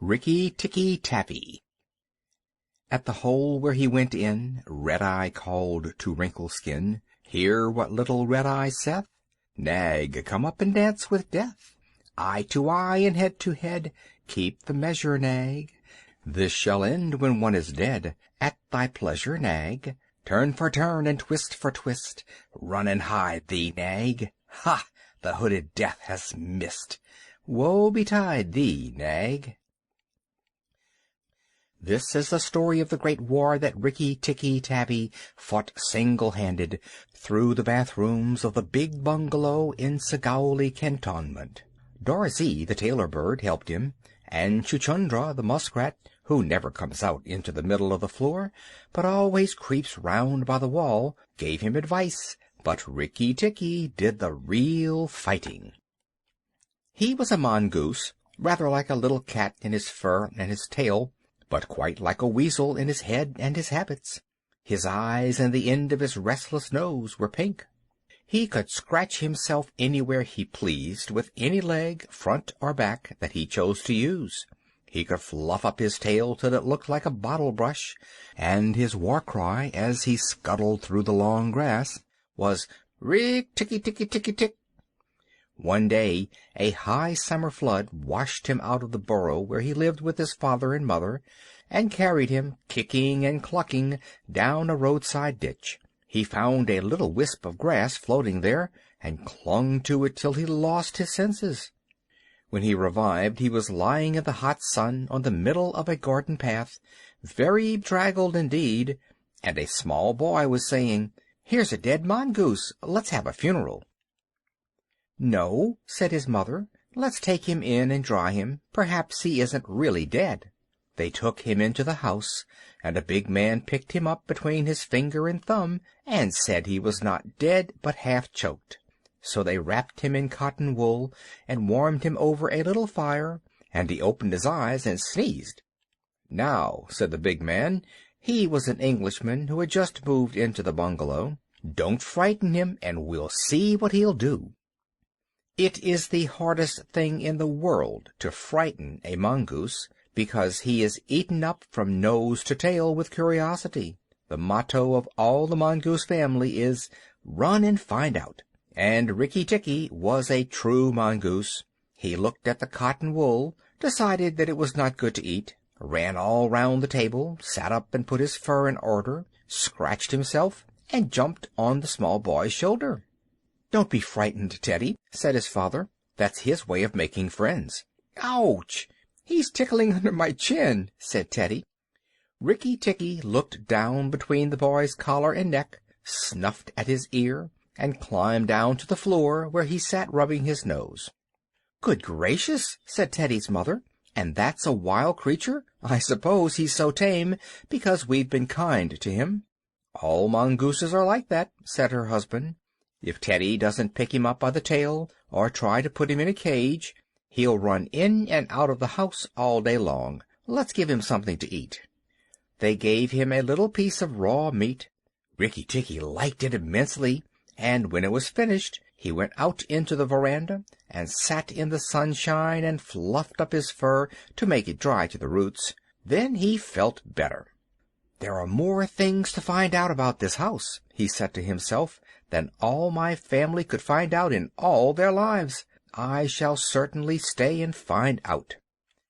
Rikki-Tikki-Tavi. At the hole where he went in, Red-Eye called to Wrinkle-Skin, "Hear what little Red-Eye saith? Nag, come up and dance with Death. Eye to eye and head to head, keep the measure, Nag. This shall end when one is dead. At thy pleasure, Nag. Turn for turn and twist for twist. Run and hide thee, Nag. Ha! The hooded Death has missed. Woe betide thee, Nag." This is the story of the great war that Rikki-Tikki-Tavi fought single-handed through the bathrooms of the big bungalow in Sagowli Cantonment. Darzee, the tailor bird, helped him, and Chuchundra, the muskrat, who never comes out into the middle of the floor, but always creeps round by the wall, gave him advice, but Rikki-Tikki did the real fighting. He was a mongoose, rather like a little cat in his fur and his tail, but quite like a weasel in his head and his habits. His eyes and the end of his restless nose were pink. He could scratch himself anywhere he pleased with any leg, front or back, that he chose to use. He could fluff up his tail till it looked like a bottle brush, and his war cry, as he scuttled through the long grass, was "Rik-Tikki-Tikki-Tikki-Tick." One day a high summer flood washed him out of the burrow where he lived with his father and mother, and carried him, kicking and clucking, down a roadside ditch. He found a little wisp of grass floating there, and clung to it till he lost his senses. When he revived he was lying in the hot sun on the middle of a garden path, very draggled indeed, and a small boy was saying, "Here's a dead mongoose. Let's have a funeral." "No," said his mother, "let's take him in and dry him. Perhaps he isn't really dead." They took him into the house, and a big man picked him up between his finger and thumb, and said he was not dead, but half choked. So they wrapped him in cotton wool, and warmed him over a little fire, and he opened his eyes and sneezed. "Now," said the big man, he was an Englishman who had just moved into the bungalow, "don't frighten him, and we'll see what he'll do." It is the hardest thing in the world to frighten a mongoose, because he is eaten up from nose to tail with curiosity. The motto of all the mongoose family is, "Run and find out." And Rikki-Tikki was a true mongoose. He looked at the cotton wool, decided that it was not good to eat, ran all round the table, sat up and put his fur in order, scratched himself, and jumped on the small boy's shoulder. "Don't be frightened, Teddy," said his father. "That's his way of making friends." "Ouch! He's tickling under my chin," said Teddy. Rikki-Tikki looked down between the boy's collar and neck, snuffed at his ear, and climbed down to the floor, where he sat rubbing his nose. "Good gracious!" said Teddy's mother. "And that's a wild creature? I suppose he's so tame because we've been kind to him." "All mongooses are like that," said her husband. "If Teddy doesn't pick him up by the tail, or try to put him in a cage, he'll run in and out of the house all day long. Let's give him something to eat." They gave him a little piece of raw meat. Rikki-Tikki liked it immensely, and when it was finished he went out into the veranda and sat in the sunshine and fluffed up his fur to make it dry to the roots. Then he felt better. "There are more things to find out about this house," he said to himself, "than all my family could find out in all their lives. I shall certainly stay and find out."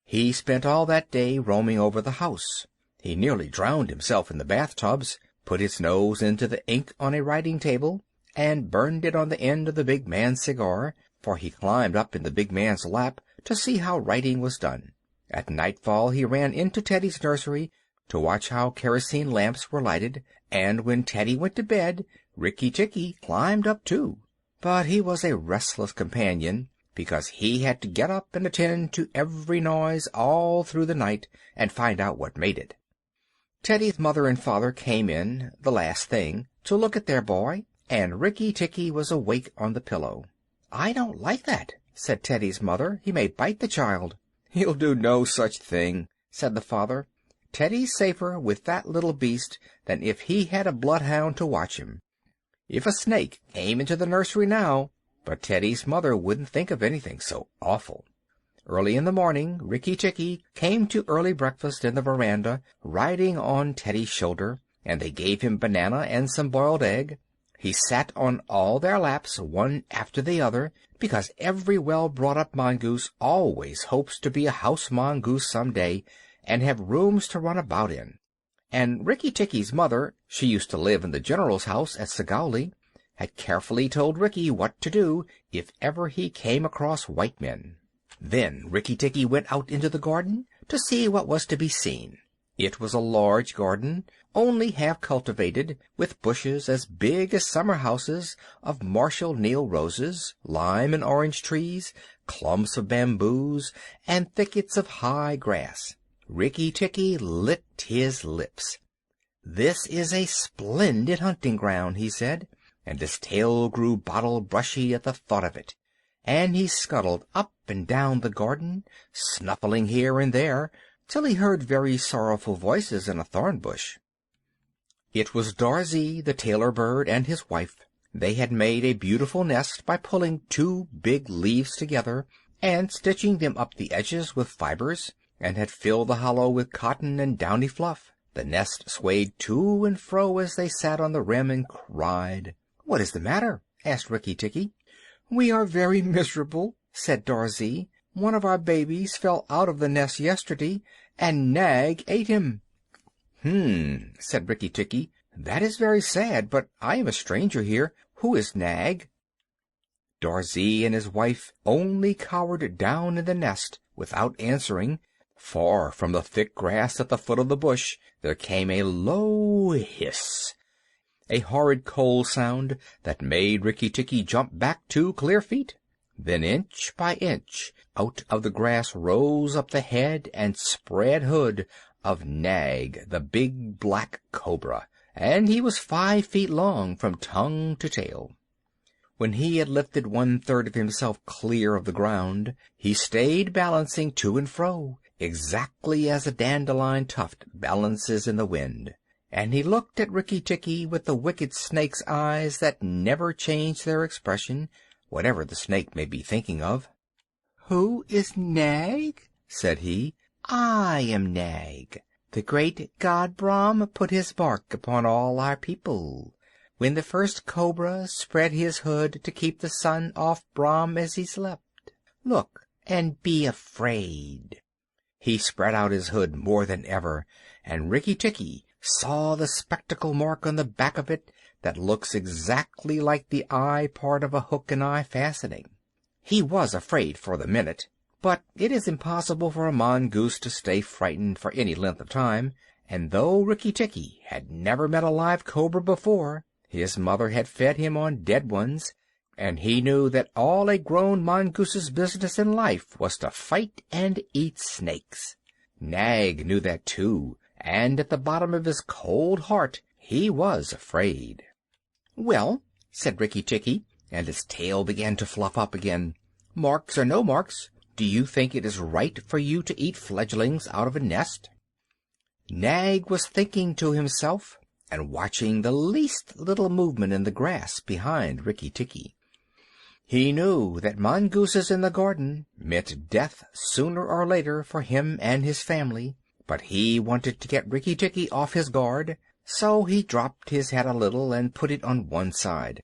He spent all that day roaming over the house. He nearly drowned himself in the bathtubs, put his nose into the ink on a writing table, and burned it on the end of the big man's cigar, for he climbed up in the big man's lap to see how writing was done. At nightfall he ran into Teddy's nursery to watch how kerosene lamps were lighted, and when Teddy went to bed, Rikki-Tikki climbed up too. But he was a restless companion, because he had to get up and attend to every noise all through the night, and find out what made it. Teddy's mother and father came in, the last thing, to look at their boy, and Rikki-Tikki was awake on the pillow. "I don't like that," said Teddy's mother. "He may bite the child." "He'll do no such thing," said the father. "Teddy's safer with that little beast than if he had a bloodhound to watch him. If a snake came into the nursery now—" But Teddy's mother wouldn't think of anything so awful. Early in the morning Rikki-Tikki came to early breakfast in the veranda, riding on Teddy's shoulder, and they gave him banana and some boiled egg. He sat on all their laps, one after the other, because every well-brought-up mongoose always hopes to be a house mongoose some day, and have rooms to run about in. And Rikki-Tikki's mother, she used to live in the general's house at Segowli, had carefully told Rikki what to do if ever he came across white men. Then Rikki-Tikki went out into the garden to see what was to be seen. It was a large garden, only half cultivated, with bushes as big as summer houses of Marshall Neil roses, lime and orange trees, clumps of bamboos, and thickets of high grass. Rikki-Tikki licked his lips. "This is a splendid hunting ground," he said, and his tail grew bottle-brushy at the thought of it, and he scuttled up and down the garden, snuffling here and there, till he heard very sorrowful voices in a thorn bush. It was Darzee, the tailor bird, and his wife. They had made a beautiful nest by pulling 2 big leaves together and stitching them up the edges with fibers, and had filled the hollow with cotton and downy fluff. The nest swayed to and fro as they sat on the rim and cried. "What is the matter?" asked Rikki-Tikki. "We are very miserable," said Darzee. "One of our babies fell out of the nest yesterday, and Nag ate him." Said Rikki-Tikki. "That is very sad, but I am a stranger here. Who is Nag?" Darzee and his wife only cowered down in the nest without answering, for from the thick grass at the foot of the bush there came a low hiss, a horrid cold sound that made Rikki-Tikki jump back 2 clear feet. Then inch by inch out of the grass rose up the head and spread hood of Nag, the big black cobra, and he was 5 feet long from tongue to tail. When he had lifted 1/3 of himself clear of the ground, he stayed balancing to and fro, exactly as a dandelion tuft balances in the wind, and he looked at Rikki-Tikki with the wicked snake's eyes that never change their expression, whatever the snake may be thinking of. "Who is Nag?" said he. "I am Nag. The great god Brahm put his mark upon all our people. When the first cobra spread his hood to keep the sun off Brahm as he slept. Look and be afraid." He spread out his hood more than ever, and Rikki-Tikki saw the spectacle mark on the back of it that looks exactly like the eye part of a hook and eye fastening. He was afraid for the minute, but it is impossible for a mongoose to stay frightened for any length of time, and though Rikki-Tikki had never met a live cobra before, his mother had fed him on dead ones, and he knew that all a grown mongoose's business in life was to fight and eat snakes. Nag knew that too, and at the bottom of his cold heart he was afraid. "Well," said Rikki-Tikki, and his tail began to fluff up again, "marks or no marks, do you think it is right for you to eat fledglings out of a nest?" Nag was thinking to himself, and watching the least little movement in the grass behind Rikki-Tikki. He knew that mongooses in the garden meant death sooner or later for him and his family, but he wanted to get Rikki-Tikki off his guard, so he dropped his head a little and put it on one side.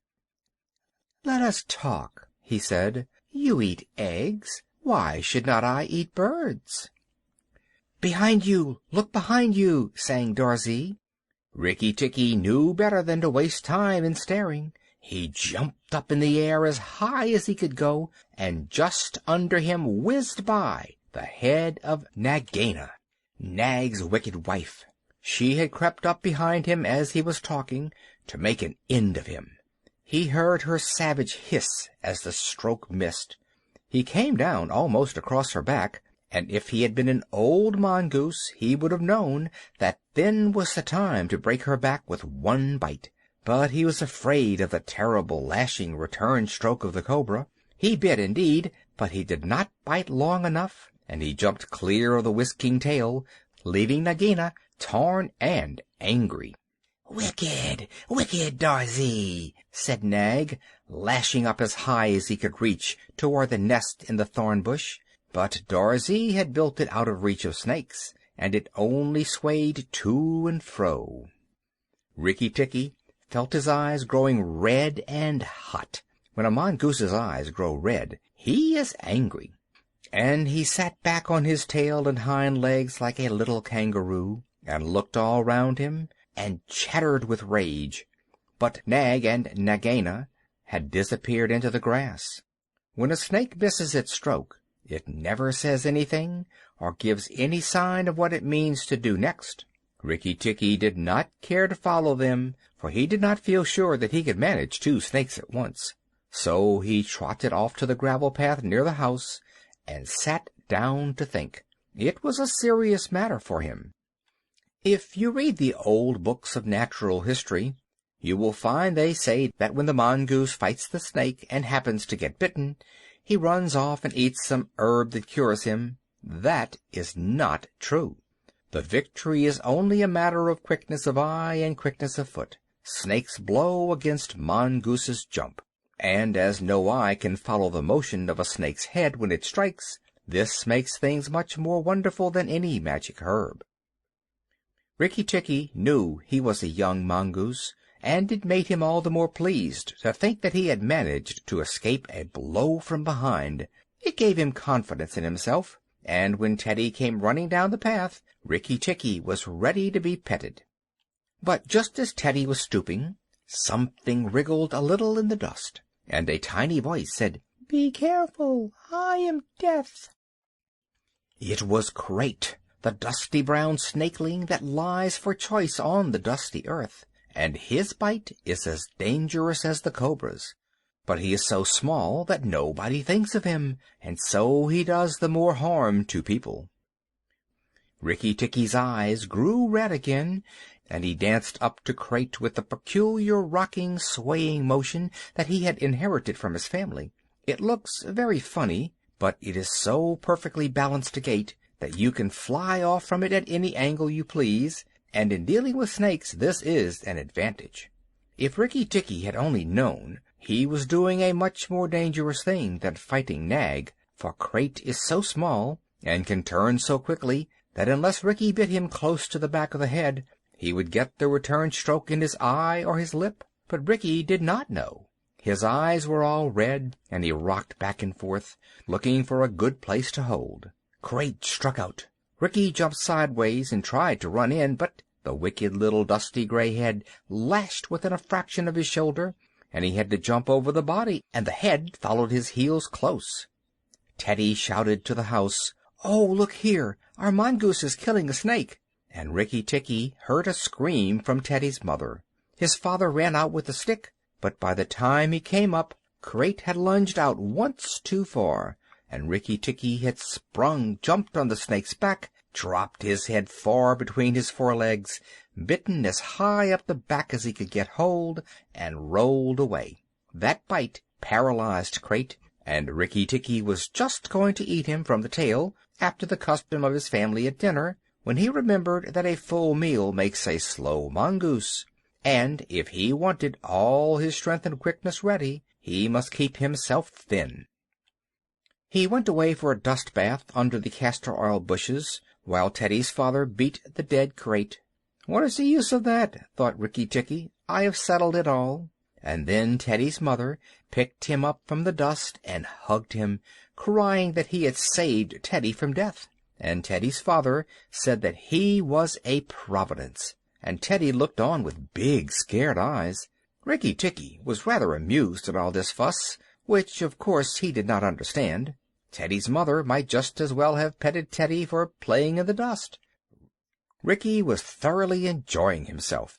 "Let us talk," he said. "You eat eggs. Why should not I eat birds?" "Behind you! Look behind you!" sang Darzee. Rikki-Tikki knew better than to waste time in staring. He jumped up in the air as high as he could go, and just under him whizzed by the head of Nagaina, Nag's wicked wife. She had crept up behind him as he was talking, to make an end of him. He heard her savage hiss as the stroke missed. He came down almost across her back, and if he had been an old mongoose he would have known that then was the time to break her back with one bite. But he was afraid of the terrible lashing return stroke of the cobra. He bit indeed, but he did not bite long enough, and he jumped clear of the whisking tail, leaving Nagaina torn and angry. "Wicked, wicked Darzee," said Nag, lashing up as high as he could reach toward the nest in the thorn bush. But Darzee had built it out of reach of snakes, and it only swayed to and fro. Rikki-Tikki felt his eyes growing red and hot. When a mongoose's eyes grow red, he is angry, and he sat back on his tail and hind legs like a little kangaroo, and looked all round him, and chattered with rage. But Nag and Nagaina had disappeared into the grass. When a snake misses its stroke, it never says anything, or gives any sign of what it means to do next. Rikki-Tikki did not care to follow them, for he did not feel sure that he could manage 2 snakes at once. So he trotted off to the gravel path near the house, and sat down to think. It was a serious matter for him. If you read the old books of natural history, you will find they say that when the mongoose fights the snake and happens to get bitten, he runs off and eats some herb that cures him. That is not true. The victory is only a matter of quickness of eye and quickness of foot. Snakes blow against mongooses jump, and as no eye can follow the motion of a snake's head when it strikes, this makes things much more wonderful than any magic herb. Rikki-Tikki knew he was a young mongoose, and it made him all the more pleased to think that he had managed to escape a blow from behind. It gave him confidence in himself, and when Teddy came running down the path, Rikki-Tikki was ready to be petted. But just as Teddy was stooping, something wriggled a little in the dust, and a tiny voice said, "Be careful, I am Death." It was Crate, the dusty brown snakeling that lies for choice on the dusty earth, and his bite is as dangerous as the cobra's. But he is so small that nobody thinks of him, and so he does the more harm to people. Rikki-Tikki's eyes grew red again, and he danced up to Crate with the peculiar rocking, swaying motion that he had inherited from his family. It looks very funny, but it is so perfectly balanced a gait that you can fly off from it at any angle you please, and in dealing with snakes this is an advantage. If Rikki-Tikki had only known, he was doing a much more dangerous thing than fighting Nag, for Crate is so small, and can turn so quickly, that unless Rikki bit him close to the back of the head, he would get the return stroke in his eye or his lip. But Rikki did not know. His eyes were all red, and he rocked back and forth, looking for a good place to hold. Crate struck out. Rikki jumped sideways and tried to run in, but the wicked little dusty gray head lashed within a fraction of his shoulder, and he had to jump over the body, and the head followed his heels close. Teddy shouted to the house, "Oh, look here! Our mongoose is killing a snake!" And Rikki-Tikki heard a scream from Teddy's mother. His father ran out with a stick, but by the time he came up, Crate had lunged out once too far, and Rikki-Tikki had jumped on the snake's back, dropped his head far between his forelegs, bitten as high up the back as he could get hold, and rolled away. That bite paralyzed Crate, and Rikki-Tikki was just going to eat him from the tail, after the custom of his family at dinner, when he remembered that a full meal makes a slow mongoose, and if he wanted all his strength and quickness ready, he must keep himself thin. He went away for a dust bath under the castor oil bushes, while Teddy's father beat the dead Crate. "What is the use of that?" thought Rikki-Tikki. "I have settled it all." And then Teddy's mother picked him up from the dust and hugged him, crying that he had saved Teddy from death. And Teddy's father said that he was a providence, and Teddy looked on with big, scared eyes. Rikki-Tikki was rather amused at all this fuss, which, of course, he did not understand. Teddy's mother might just as well have petted Teddy for playing in the dust. Rikki was thoroughly enjoying himself.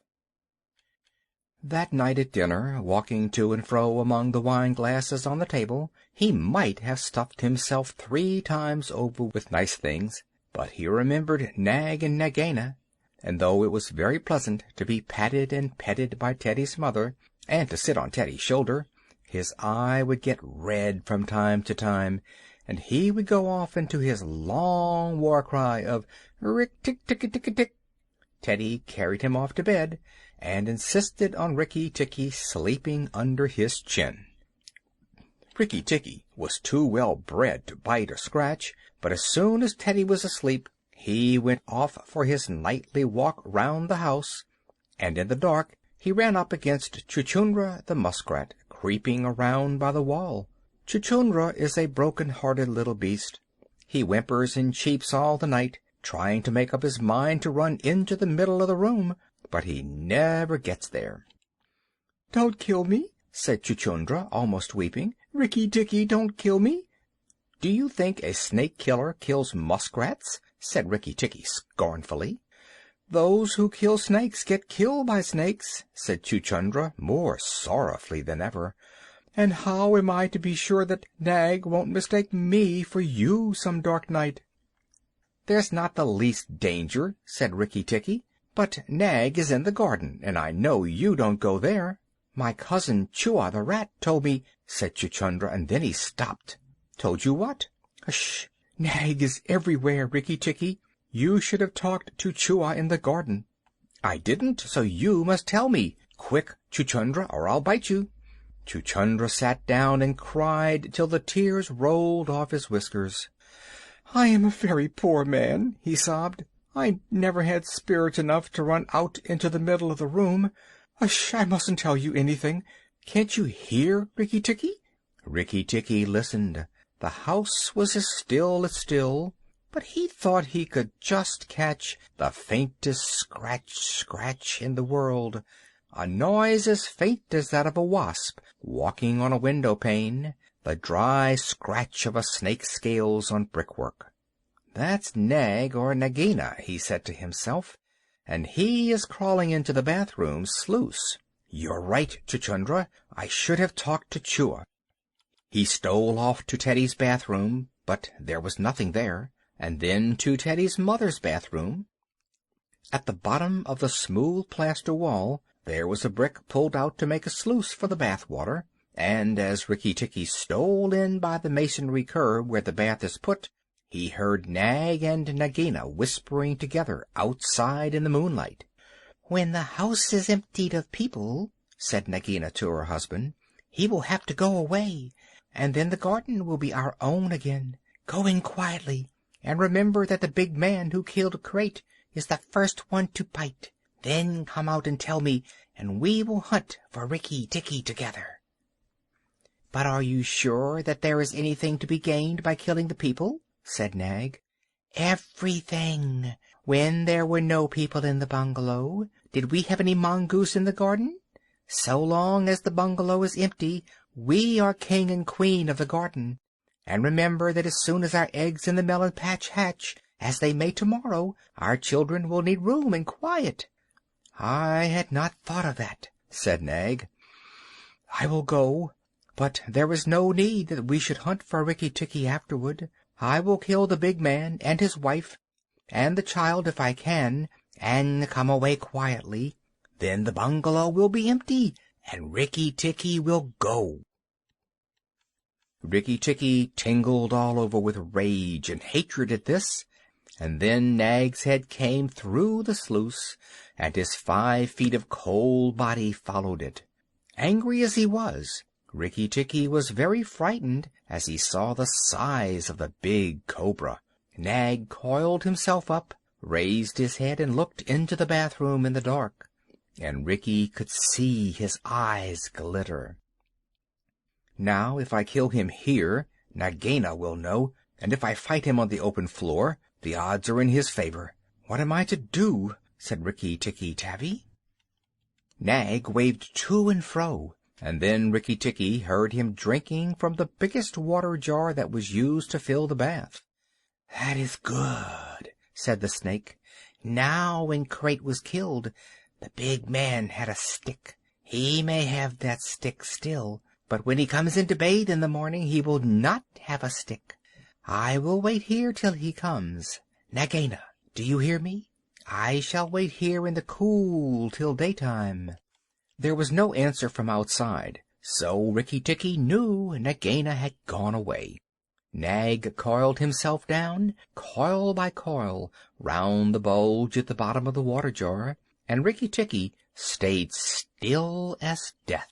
That night at dinner, walking to and fro among the wine glasses on the table, he might have stuffed himself 3 times over with nice things, but he remembered Nag and Nagaina, and though it was very pleasant to be patted and petted by Teddy's mother, and to sit on Teddy's shoulder, his eye would get red from time to time, and he would go off into his long war cry of "Rick-tick-tick-tick-tick." Teddy carried him off to bed, and insisted on Rikki-Tikki sleeping under his chin. Rikki-Tikki was too well bred to bite or scratch, but as soon as Teddy was asleep, he went off for his nightly walk round the house, and in the dark he ran up against Chuchundra the muskrat, creeping around by the wall. Chuchundra is a broken-hearted little beast. He whimpers and cheeps all the night, trying to make up his mind to run into the middle of the room, but he never gets there. "Don't kill me," said Chuchundra, almost weeping. "Rikki-Tikki, don't kill me." "Do you think a snake-killer kills muskrats?" said Rikki-Tikki scornfully. "Those who kill snakes get killed by snakes," said Chuchundra, more sorrowfully than ever. "And how am I to be sure that Nag won't mistake me for you some dark night?" "There's not the least danger," said Rikki-Tikki. "But Nag is in the garden, and I know you don't go there." "My cousin Chua the rat told me—" said Chuchundra, and then he stopped. "Told you what?" "Hush! Nag is everywhere, Rikki-Tikki. You should have talked to Chua in the garden." "I didn't, so you must tell me. Quick, Chuchundra, or I'll bite you." Chuchundra sat down and cried till the tears rolled off his whiskers. "I am a very poor man," he sobbed. "I never had spirits enough to run out into the middle of the room. Hush! I mustn't tell you anything. Can't you hear, Rikki-Tikki?" Rikki-Tikki listened. The house was as still, but he thought he could just catch the faintest scratch in the world, a noise as faint as that of a wasp walking on a window pane, the dry scratch of a snake's scales on brickwork. "That's Nag or Nagina," he said to himself, "and he is crawling into the bathroom sluice. You're right, Chuchundra. I should have talked to Chua." He stole off to Teddy's bathroom, but there was nothing there, and then to Teddy's mother's bathroom. At the bottom of the smooth plaster wall there was a brick pulled out to make a sluice for the bath water, and as Rikki-Tikki stole in by the masonry curb where the bath is put, he heard Nag and Nagina whispering together outside in the moonlight. "When the house is emptied of people," said Nagina to her husband, "he will have to go away, and then the garden will be our own again. Go in quietly, and remember that the big man who killed Crate is the first one to bite. Then come out and tell me, and we will hunt for Rikki-Tikki together." "But are you sure that there is anything to be gained by killing the people?" said Nag. "Everything. When there were no people in the bungalow, did we have any mongoose in the garden? So long as the bungalow is empty, we are king and queen of the garden. And remember that as soon as our eggs in the melon patch hatch, as they may tomorrow, our children will need room and quiet." "I had not thought of that," said Nag. "I will go, but there is no need that we should hunt for Rikki-Tikki afterward. I will kill the big man and his wife and the child if I can, and come away quietly. Then the bungalow will be empty, and Rikki-Tikki will go." Rikki-Tikki tingled all over with rage and hatred at this, and then Nag's head came through the sluice, and his 5 feet of cold body followed it. Angry as he was, Rikki-Tikki was very frightened as he saw the size of the big cobra. Nag coiled himself up, raised his head, and looked into the bathroom in the dark, and Rikki could see his eyes glitter. "Now, if I kill him here, Nagina will know, and if I fight him on the open floor, the odds are in his favor. What am I to do?" said Rikki-Tikki-Tavi. Nag waved to and fro, and then Rikki-Tikki heard him drinking from the biggest water jar that was used to fill the bath. "That is good," said the snake. "Now, when Crate was killed, the big man had a stick. He may have that stick still, but when he comes in to bathe in the morning, he will not have a stick. I will wait here till he comes. Nagaina, do you hear me? I shall wait here in the cool till daytime." There was no answer from outside, so Rikki-Tikki knew Nagaina had gone away. Nag coiled himself down, coil by coil, round the bulge at the bottom of the water jar, and Rikki-Tikki stayed still as death.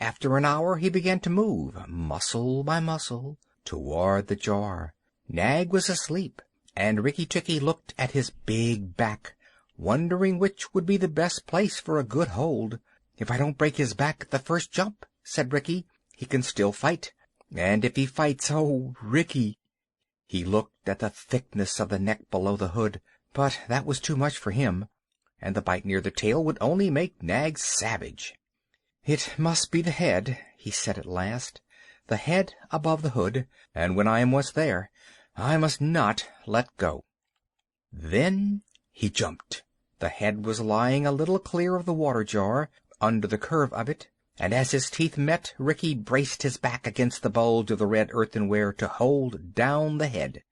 After an hour he began to move, muscle by muscle, toward the jar. Nag was asleep, and Rikki-Tikki looked at his big back, wondering which would be the best place for a good hold. "If I don't break his back at the first jump," said Rikki, "he can still fight. And if he fights, oh, Rikki!" He looked at the thickness of the neck below the hood, but that was too much for him, and the bite near the tail would only make Nag savage. "It must be the head," he said at last, "the head above the hood, and when I am once there, I must not let go." Then he jumped. The head was lying a little clear of the water jar, under the curve of it, and as his teeth met, Rikki braced his back against the bulge of the red earthenware to hold down the head.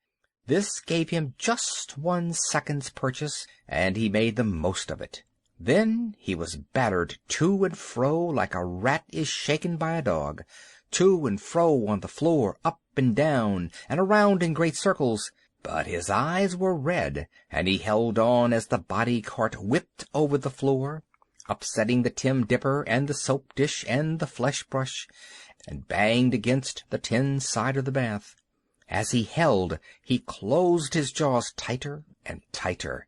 This gave him just 1 second's purchase, and he made the most of it. Then he was battered to and fro like a rat is shaken by a dog, to and fro on the floor, up and down, and around in great circles. But his eyes were red, and he held on as the body cart whipped over the floor, upsetting the tin dipper and the soap dish and the flesh brush, and banged against the tin side of the bath. As he held, he closed his jaws tighter and tighter,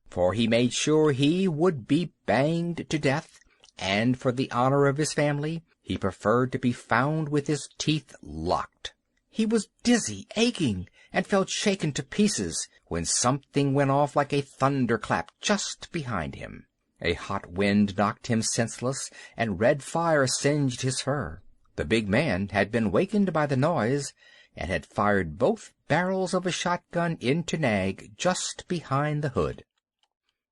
for he made sure he would be banged to death, and for the honor of his family he preferred to be found with his teeth locked. He was dizzy, aching, and felt shaken to pieces, when something went off like a thunderclap just behind him. A hot wind knocked him senseless, and red fire singed his fur. The big man had been wakened by the noise, and had fired both barrels of a shotgun into Nag just behind the hood.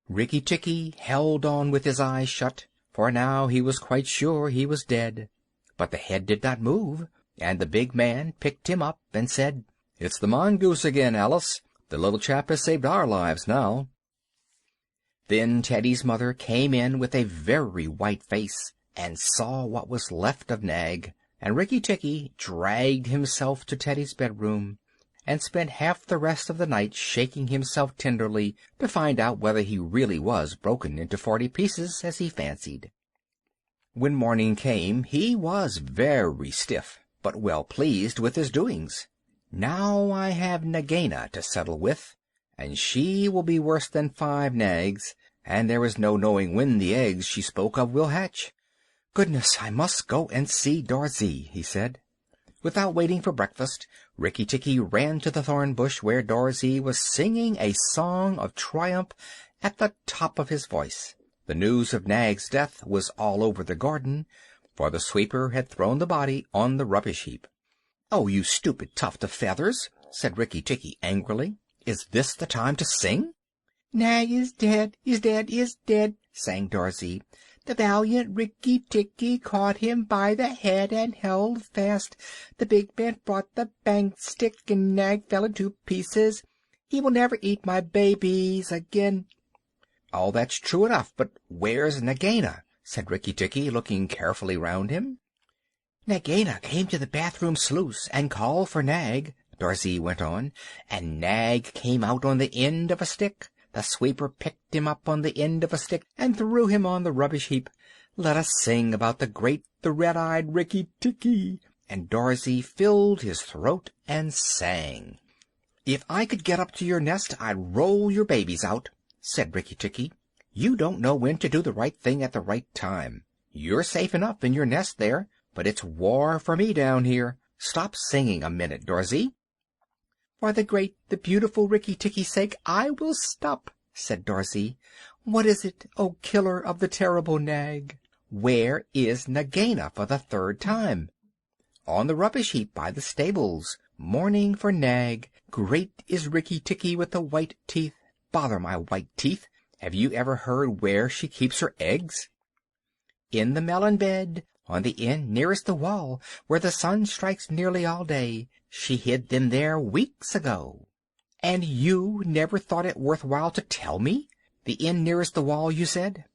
Rikki-Tikki held on with his eyes shut, for now he was quite sure he was dead. But the head did not move, and the big man picked him up and said, "It's the mongoose again, Alice. The little chap has saved our lives now." Then Teddy's mother came in with a very white face, and saw what was left of Nag, and Rikki-Tikki dragged himself to Teddy's bedroom, and spent half the rest of the night shaking himself tenderly to find out whether he really was broken into 40 pieces, as he fancied. When morning came, he was very stiff, but well pleased with his doings. "Now I have Nagaina to settle with, and she will be worse than 5 Nags, and there is no knowing when the eggs she spoke of will hatch. Goodness, I must go and see Darzee," he said. Without waiting for breakfast, Rikki-Tikki ran to the thorn bush where Darzee was singing a song of triumph at the top of his voice. The news of Nag's death was all over the garden, for the sweeper had thrown the body on the rubbish heap. "Oh, you stupid tuft of feathers!" said Rikki-Tikki angrily. "Is this the time to sing?" "Nag is dead, is dead, is dead," sang Darzee. "The valiant Rikki-Tikki caught him by the head and held fast. The big man brought the bang stick, and Nag fell into pieces. He will never eat my babies again." "All that's true enough, but where's Nagaina?" said Rikki-Tikki, looking carefully round him. "Nagaina came to the bathroom sluice and called for Nag," Darzee went on, "and Nag came out on the end of a stick. The sweeper picked him up on the end of a stick and threw him on the rubbish heap. Let us sing about the red-eyed Rikki-Tikki." And Darzee filled his throat and sang. "If I could get up to your nest, I'd roll your babies out," said Rikki-Tikki. "You don't know when to do the right thing at the right time. You're safe enough in your nest there, but it's war for me down here. Stop singing a minute, Darzee." "For the great, the beautiful Rikki-Tikki's sake, I will stop," said Darzee. "What is it, O killer of the terrible Nag? Where is Nagaina for the 3rd time?" "On the rubbish heap by the stables, mourning for Nag. Great is Rikki-Tikki with the white teeth. Bother my white teeth! Have you ever heard where she keeps her eggs?" "In the melon bed, on the end nearest the wall, where the sun strikes nearly all day. She hid them there weeks ago." "And you never thought it worth while to tell me? The end nearest the wall, you said.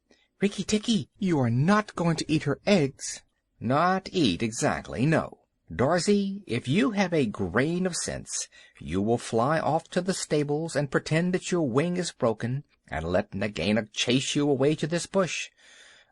Rikki-Tikki, you are not going to eat her eggs." "Not eat, exactly, no. Darzee, if you have a grain of sense, you will fly off to the stables and pretend that your wing is broken, and let Nagaina chase you away to this bush.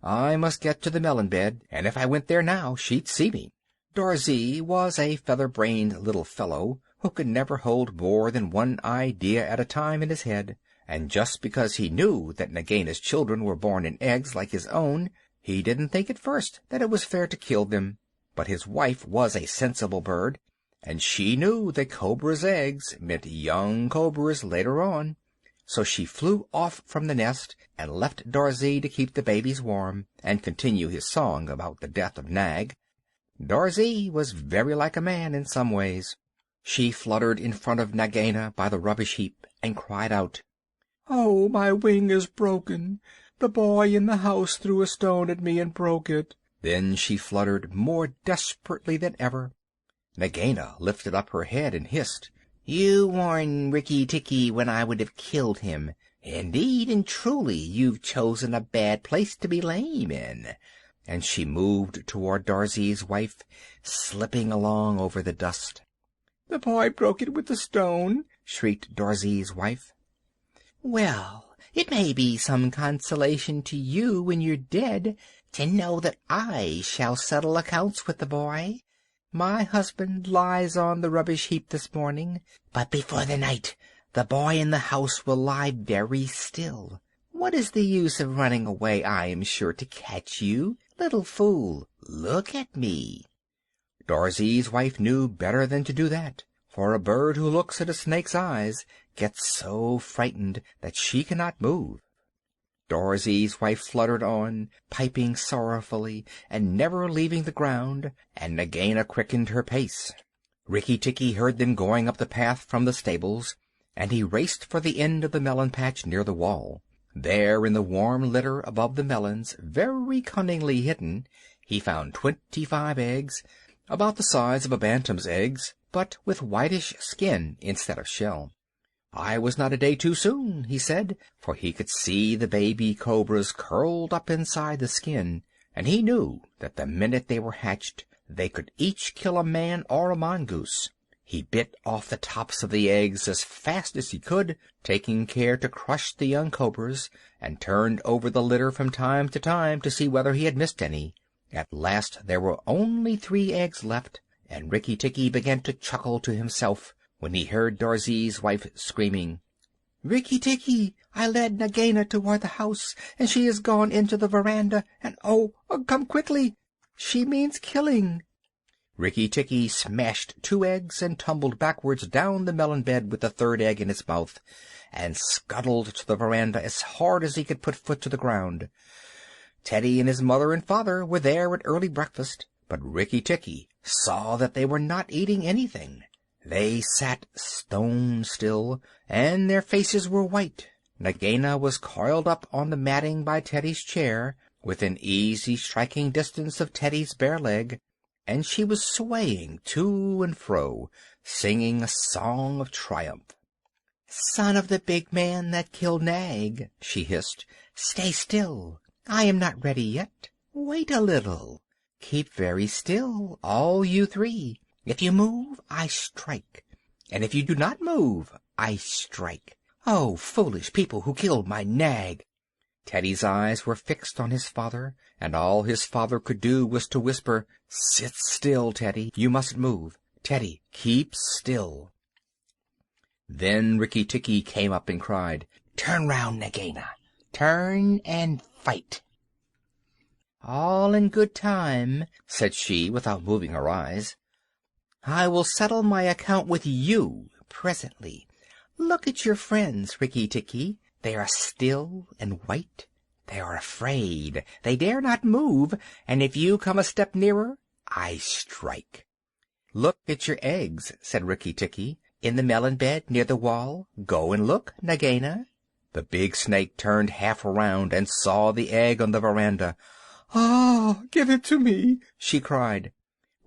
I must get to the melon bed, and if I went there now she'd see me. Darzee was a feather-brained little fellow who could never hold more than one idea at a time in his head, and just because he knew that Nagaina's children were born in eggs like his own, he didn't think at first that it was fair to kill them. But his wife was a sensible bird, and she knew that cobra's eggs meant young cobras later on. So she flew off from the nest and left Darzee to keep the babies warm and continue his song about the death of Nag. Darzee was very like a man in some ways. She fluttered in front of Nagaina by the rubbish heap and cried out, "Oh, my wing is broken! The boy in the house threw a stone at me and broke it." Then she fluttered more desperately than ever. Nagaina lifted up her head and hissed, "You warned Rikki-Tikki when I would have killed him. Indeed and truly you've chosen a bad place to be lame in." And she moved toward Darzee's wife, slipping along over the dust. "The boy broke it with the stone," shrieked Darzee's wife. "Well, it may be some consolation to you when you're dead to know that I shall settle accounts with the boy. My husband lies on the rubbish heap this morning, but before the night the boy in the house will lie very still. What is the use of running away? I am sure to catch you. Little fool, look at me." Darzee's wife knew better than to do that, for a bird who looks at a snake's eyes gets so frightened that she cannot move. Darzee's wife fluttered on, piping sorrowfully and never leaving the ground, and Nagaina quickened her pace. Rikki-Tikki heard them going up the path from the stables, and he raced for the end of the melon patch near the wall. There, in the warm litter above the melons, very cunningly hidden, he found 25 eggs, about the size of a bantam's eggs, but with whitish skin instead of shell. "I was not a day too soon," he said, for he could see the baby cobras curled up inside the skin, and he knew that the minute they were hatched they could each kill a man or a mongoose. He bit off the tops of the eggs as fast as he could, taking care to crush the young cobras, and turned over the litter from time to time to see whether he had missed any. At last there were only 3 eggs left, and Rikki-Tikki began to chuckle to himself when he heard Darzee's wife screaming, "Rikki-Tikki, I led Nagaina toward the house, and she has gone into the veranda, and oh, come quickly! She means killing." Rikki-Tikki smashed 2 eggs and tumbled backwards down the melon bed with the 3rd egg in his mouth, and scuttled to the veranda as hard as he could put foot to the ground. Teddy and his mother and father were there at early breakfast, but Rikki-Tikki saw that they were not eating anything. They sat stone still, and their faces were white. Nagaina was coiled up on the matting by Teddy's chair, within easy striking distance of Teddy's bare leg, and she was swaying to and fro, singing a song of triumph. "Son of the big man that killed Nag," she hissed, "stay still. I am not ready yet. Wait a little. Keep very still, all you 3. If you move, I strike, and if you do not move, I strike. Oh, foolish people who killed my Nag!" Teddy's eyes were fixed on his father, and all his father could do was to whisper, "Sit still, Teddy. You mustn't move. Teddy, keep still." Then Rikki-Tikki came up and cried, "Turn round, Nagaina. Turn and fight." "All in good time," said she, without moving her eyes. "I will settle my account with you presently. Look at your friends, Rikki-Tikki. They are still and white. They are afraid. They dare not move, and if you come a step nearer, I strike." "Look at your eggs," said Rikki-Tikki, "in the melon bed near the wall. Go and look, Nagaina." The big snake turned half around and saw the egg on the veranda. "Ah, give it to me!" she cried.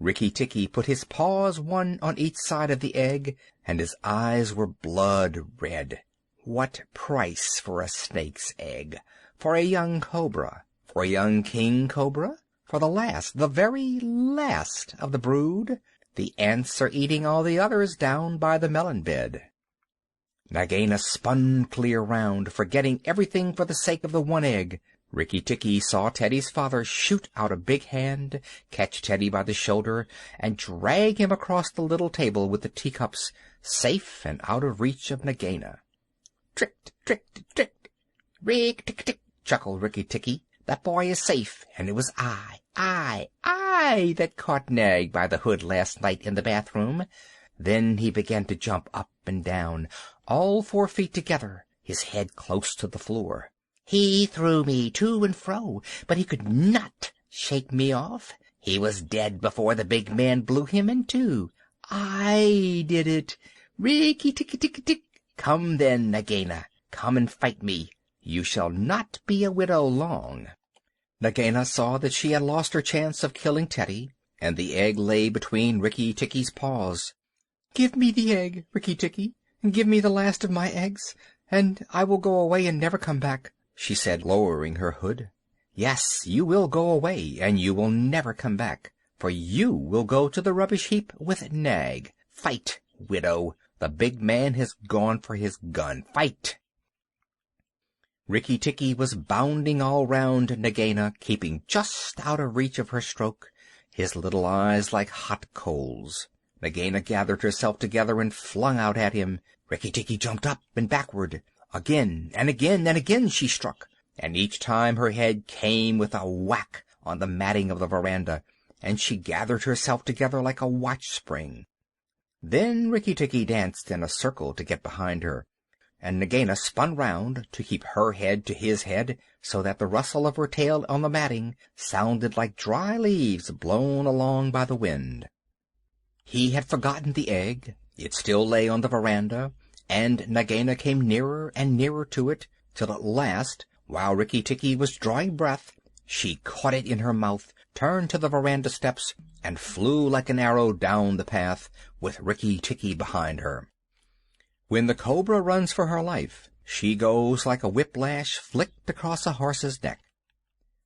Rikki-Tikki put his paws one on each side of the egg, and his eyes were blood red. What price for a snake's egg? For a young cobra? For a young king cobra? For the last, the very last of the brood? The ants are eating all the others down by the melon bed. Nagaina spun clear round, forgetting everything for the sake of the one egg. Rikki-Tikki saw Teddy's father shoot out a big hand, catch Teddy by the shoulder, and drag him across the little table with the teacups, safe and out of reach of Nagaina. "Tricked, tricked, tricked! Rick-tick-tick!" chuckled Rikki-Tikki. "That boy is safe, and it was I that caught Nag by the hood last night in the bathroom." Then he began to jump up and down, all 4 feet together, his head close to the floor. "He threw me to and fro, but he could not shake me off. He was dead before the big man blew him in two. I did it. Rikki-Tikki-Tikki-Tick! Come then, Nagaina, come and fight me. You shall not be a widow long." Nagaina saw that she had lost her chance of killing Teddy, and the egg lay between Rikki-Tikki's paws. "Give me the egg, Rikki-Tikki, and give me the last of my eggs, and I will go away and never come back," she said, lowering her hood. "Yes, you will go away, and you will never come back, for you will go to the rubbish heap with Nag. Fight, widow! The big man has gone for his gun. Fight!" Rikki-Tikki was bounding all round Nagaina, keeping just out of reach of her stroke, his little eyes like hot coals. Nagaina gathered herself together and flung out at him. Rikki-Tikki jumped up and backward. Again and again and again she struck, and each time her head came with a whack on the matting of the veranda, and she gathered herself together like a watch-spring. Then Rikki-Tikki danced in a circle to get behind her, and Nagaina spun round to keep her head to his head, so that the rustle of her tail on the matting sounded like dry leaves blown along by the wind. He had forgotten the egg. It still lay on the veranda, and Nagaina came nearer and nearer to it, till at last, while Rikki-Tikki was drawing breath, she caught it in her mouth, turned to the veranda steps, and flew like an arrow down the path, with Rikki-Tikki behind her. When the cobra runs for her life, she goes like a whiplash flicked across a horse's neck.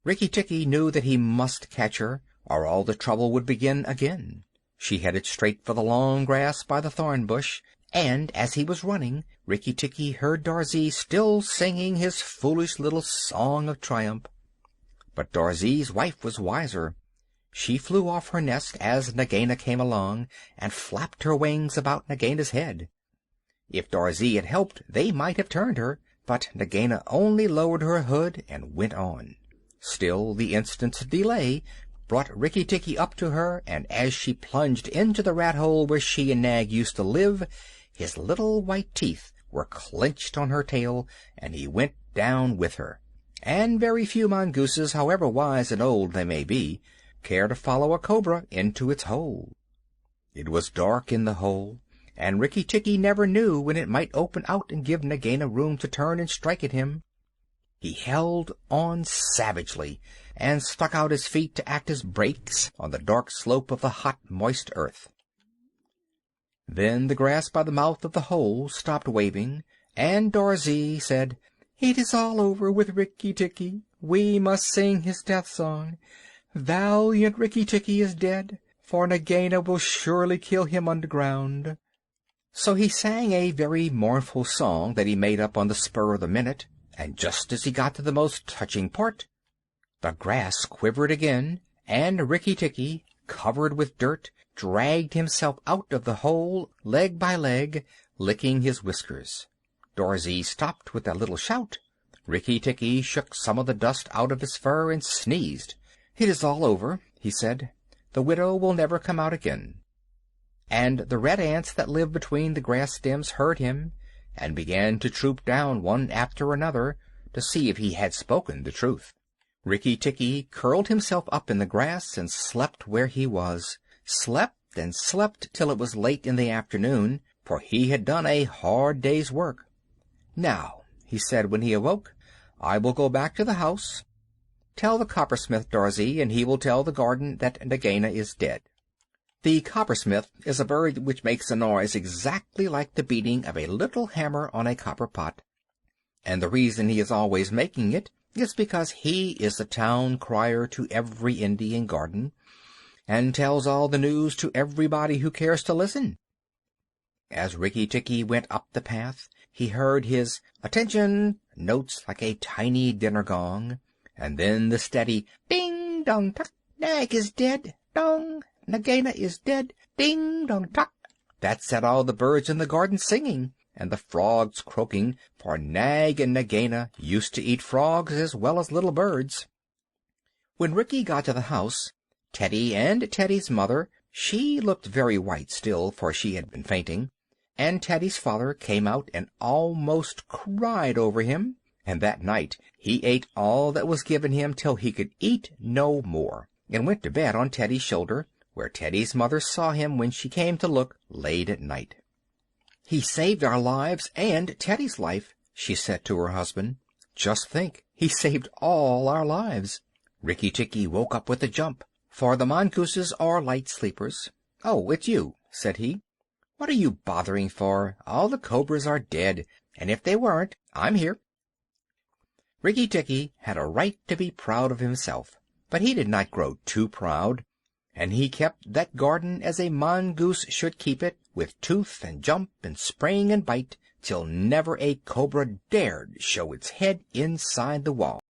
Rikki-Tikki knew that he must catch her, or all the trouble would begin again. She headed straight for the long grass by the thorn bush, and as he was running, Rikki-Tikki heard Darzee still singing his foolish little song of triumph. But Darzee's wife was wiser. She flew off her nest as Nagaina came along, and flapped her wings about Nagaina's head. If Darzee had helped, they might have turned her, but Nagaina only lowered her hood and went on. Still, the instant's delay brought Rikki-Tikki up to her, and as she plunged into the rat-hole where she and Nag used to live, his little white teeth were clenched on her tail, and he went down with her. And very few mongooses, however wise and old they may be, care to follow a cobra into its hole. It was dark in the hole, and Rikki-Tikki never knew when it might open out and give Nagaina room to turn and strike at him. He held on savagely, and stuck out his feet to act as brakes on the dark slope of the hot, moist earth. Then the grass by the mouth of the hole stopped waving, and Darzee said, "It is all over with Rikki-Tikki. We must sing his death song. Valiant Rikki-Tikki is dead, for Nagaina will surely kill him underground." So he sang a very mournful song that he made up on the spur of the minute, and just as he got to the most touching part, the grass quivered again, and Rikki-Tikki, covered with dirt, dragged himself out of the hole, leg by leg, licking his whiskers. Darzee stopped with a little shout. Rikki-Tikki shook some of the dust out of his fur and sneezed. "It is all over," he said. "The widow will never come out again." And the red ants that lived between the grass stems heard him, and began to troop down one after another to see if he had spoken the truth. Rikki-Tikki curled himself up in the grass and slept where he was, slept and slept till it was late in the afternoon, for he had done a hard day's work. "Now," he said when he awoke, "I will go back to the house. Tell the coppersmith, Darzee, and he will tell the garden that Nagaina is dead." The coppersmith is a bird which makes a noise exactly like the beating of a little hammer on a copper pot, and the reason he is always making it is because he is the town crier to every Indian garden, and tells all the news to everybody who cares to listen. As Rikki-Tikki went up the path, he heard his "attention" notes like a tiny dinner gong, and then the steady ding dong tuck. Nag is dead, dong. Nagaina is dead, ding dong tuck. That set all the birds in the garden singing, and the frogs croaking, for Nag and Nagaina used to eat frogs as well as little birds. When Rikki got to the house, Teddy and Teddy's mother, she looked very white still, for she had been fainting, and Teddy's father came out and almost cried over him, and that night he ate all that was given him till he could eat no more, and went to bed on Teddy's shoulder, where Teddy's mother saw him when she came to look late at night. "He saved our lives and Teddy's life," she said to her husband. "Just think, he saved all our lives." Rikki-Tikki woke up with a jump, for the mongooses are light sleepers. "Oh, it's you," said he. "What are you bothering for? All the cobras are dead, and if they weren't, I'm here." Rikki-Tikki had a right to be proud of himself, but he did not grow too proud, and he kept that garden as a mongoose should keep it, with tooth and jump and spring and bite, till never a cobra dared show its head inside the wall.